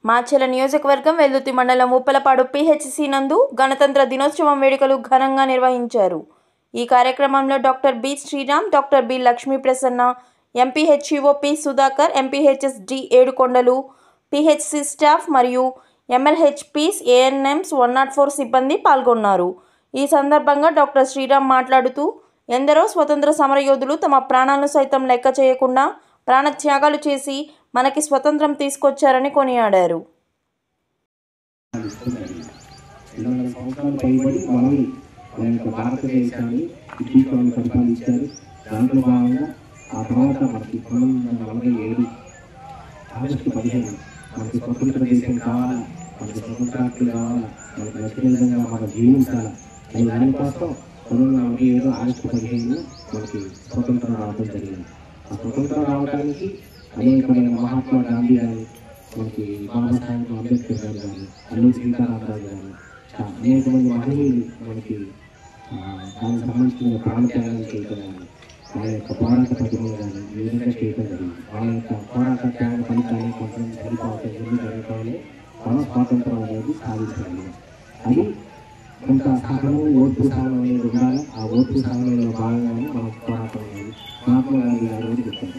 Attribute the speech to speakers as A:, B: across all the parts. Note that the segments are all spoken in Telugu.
A: మాచెల నియోజకవర్గం వెల్దుర్తి మండలం ఉప్పలపాడు పిహెచ్సి నందు గణతంత్ర దినోత్సవం వేడుకలు ఘనంగా నిర్వహించారు. ఈ కార్యక్రమంలో doctor B Sriram, doctor B Lakshmi Prasanna, MPHEO P Sudhakar, MPHS D Edukondalu, PHC staff మరియు ఎంఎల్హెచ్పీస్, ఏఎన్ఎంస్, 104 సిబ్బంది పాల్గొన్నారు. ఈ సందర్భంగా డాక్టర్ శ్రీరామ్ మాట్లాడుతూ, ఎందరో స్వతంత్ర సమరయోధులు తమ ప్రాణాలను సైతం లెక్క చేయకుండా ప్రాణత్యాగాలు చేసి మనకి స్వతంత్రం తీసుకొచ్చారని కొనియాడారు.
B: భారతదేశాన్ని పరిపాలించారు. దాంట్లో భాగంగా ఆ తర్వాత మనకి 1947 ఆగస్టు 15 మనకి స్వతంత్ర దేశం కావాలా, మనకి స్వతంత్ర హక్కులు కావాలా, మనకి నచ్చిన విధంగా మనం జీవించాలా అనే దానికోసం 1947 ఆగస్టు 15 మనకి స్వతంత్రం రావడం జరిగింది. ఆ స్వతంత్రం రావడానికి అనేకమైన మహాత్మా గాంధీ కానీ, మనకి బాబాసాహెబ్ అంబేద్కర్ గారు కానీ, అల్లూరి సీతారామరాజు కానీ, అనేక మంది మహనీయులు మనకి దానికి సంబంధించిన ప్రాణత్యాగాలు చేయడం కానీ, వాళ్ళ యొక్క పోరాట ప్రతిభ కానీ ఈ విధంగా చేయడం జరిగింది. వాళ్ళ యొక్క పోరాట త్యాగ ఫలితాన్ని కొంచెం సరిపోవటం జరగటంలో మన స్వాతంత్రం అనేది సాధించగలిగింది. అది కొంత సహనం, ఓర్పు సహనం అనేది ఉండాలి. ఆ ఓర్పు సహనంలో భాగంగానే మనకు పోరాటం అనేది మహాత్మా గాంధీ గారు కూడా చెప్తారు.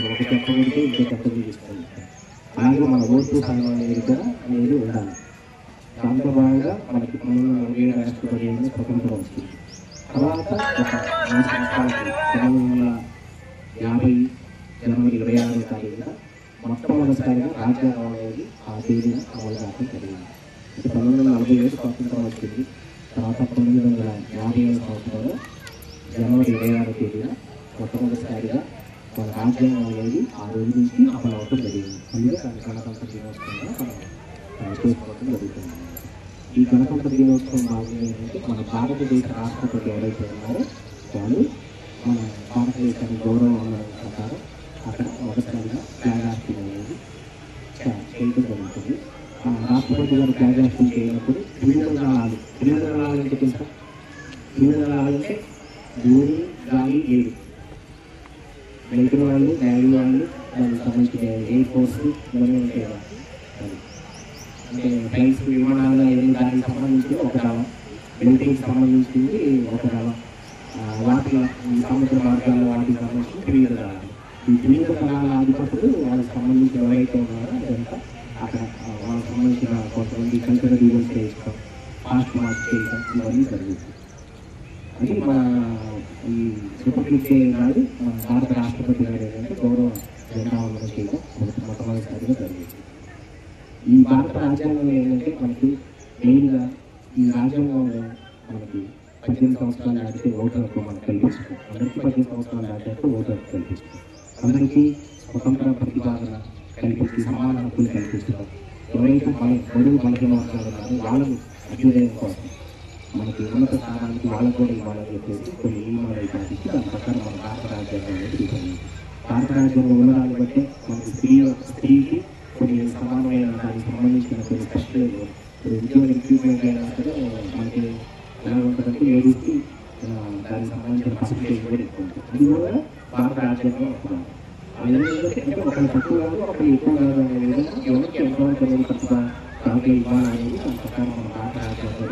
B: ఒక చెప్పబడితే ఇంకో చెప్పబడి ఇస్తారు. అలాగే మన ఓర్పు సహనం అనేది కూడా అనేది ఉండాలి. దాంట్లో భాగంగా మనకి 1947 ఆగస్టు 15 స్వతంత్రం వచ్చింది. తర్వాత ఒక 3 సంవత్సరాలకి 1950 జనవరి 26వ తారీఖున మొట్టమొదటిసారిగా రాజ్యాంగం అనేది ఆ తేదీన అమలు కావడం జరిగింది. 1947 స్వాతంత్రం వచ్చింది. తర్వాత 1957 సంవత్సరంలో జనవరి 26వ తేదీన మొట్టమొదటిసారిగా మన రాజ్యాంగం అనేది ఆ రోజు నుంచి అమలు అవడం జరిగింది. అందుకే దాని గణతంత్ర దినోత్సవంగా మనం చేసుకోవడం జరుగుతుంది. ఈ గణతంత్ర దినోత్సవం భాగంగా ఏంటంటే మన భారతదేశ రాష్ట్రపతి ఎవరైతే ఉన్నారో వాళ్ళు మన భారతదేశానికి గౌరవం ఉన్న ప్రకారం అక్కడ మొదటిసారిగా ఫ్లాగ్ హాస్టింగ్ అనేది చేయడం జరుగుతుంది. రాష్ట్రపతి గారు ఫ్లాగ్ హాస్టింగ్ చేయనప్పుడు త్రివిధదళాలు అంటే తెలుసా? త్రివిధదళాలు అంటే భూమి, గాలి, ఏడు. రైతుల వాళ్ళు, న్యాయుల వాళ్ళు, దానికి సంబంధించిన ఎయిర్ ఫోర్స్ ఇవన్నీ ఉంటాయి కదా. అంటే ఫ్లైట్స్, విమానాలు అవన్నీ దానికి సంబంధించి ఒక రవ, మిలిటరీకి సంబంధించింది ఒక రవ, వాటి సముద్ర మార్గాలు వాటికి సంబంధించి త్రివిధదళాలు. ఈ త్రివిధదళాల అధిపతులు వాళ్ళకి సంబంధించిన ఎవరైతే ఉన్నారో అదంతా అక్కడ వాళ్ళకి సంబంధించిన కొంతమంది కల్చరల్ ఈవెంట్స్ చేయించడం, ఫాస్ట్ మార్చ్ చేయడం ఇవన్నీ జరుగుతుంది. అది మన ఈ రిపబ్లిక్ డే నాడు మన భారత రాష్ట్రపతి గారు ఏంటంటే గౌరవ జెండా వందనం చేయడం మొట్టమొదటిసారిగా జరిగింది. ఈ భారత రాజ్యాంగంలో ఏంటంటే మనకి మెయిన్గా ఈ రాజ్యాంగంలో మనకి 18 సంవత్సరాలు దాటితే ఓటు హక్కు మనకు కల్పిస్తుంది. అందరికీ 18 సంవత్సరాలు దాటితే ఓటు హక్కు కల్పిస్తుంది. అందరికీ స్వతంత్ర ప్రతిపాదన కల్పించి సమాన హక్కులు కల్పిస్తున్నాం. ఎవరైతే బడుగు బలహీన వర్గాలు ఉన్నారో వాళ్ళని అభ్యుదయం కోసం మనకి ఉన్నత స్థానానికి వాళ్ళకు కూడా ఇవ్వాలని చెప్పేసి కొన్ని నియమాలు పాటించి దాని ప్రకారం మన భారత రాజ్యాంగం అనేది తీసుకుంది. భారత రాజ్యాంగం ఉన్నదాన్ని బట్టి మనకి స్త్రీకి కొన్ని సమానమైన దానికి సంబంధించిన కొన్ని కష్టాలు ఉద్యోగ రిక్రూట్మెంట్ అయినా సరే మనకి ఎలా ఉంటుందంటే లేడీస్కి దానికి సంబంధించిన పర్సెంటేజ్ కూడా ఎక్కువ ఉంటుంది. అది కూడా భారత రాజ్యాంగం వస్తున్నాం. అంటే ఒకళ్ళు తక్కువ కాదు, ఒకళ్ళు ఎక్కువ కాదు అనే విధంగా ఎవరికి ఎంతవరకు అనేది ప్రతిభ దాంట్లో ఇవ్వాలనేది దాని ప్రకారం మన భారత రాజ్యాంగం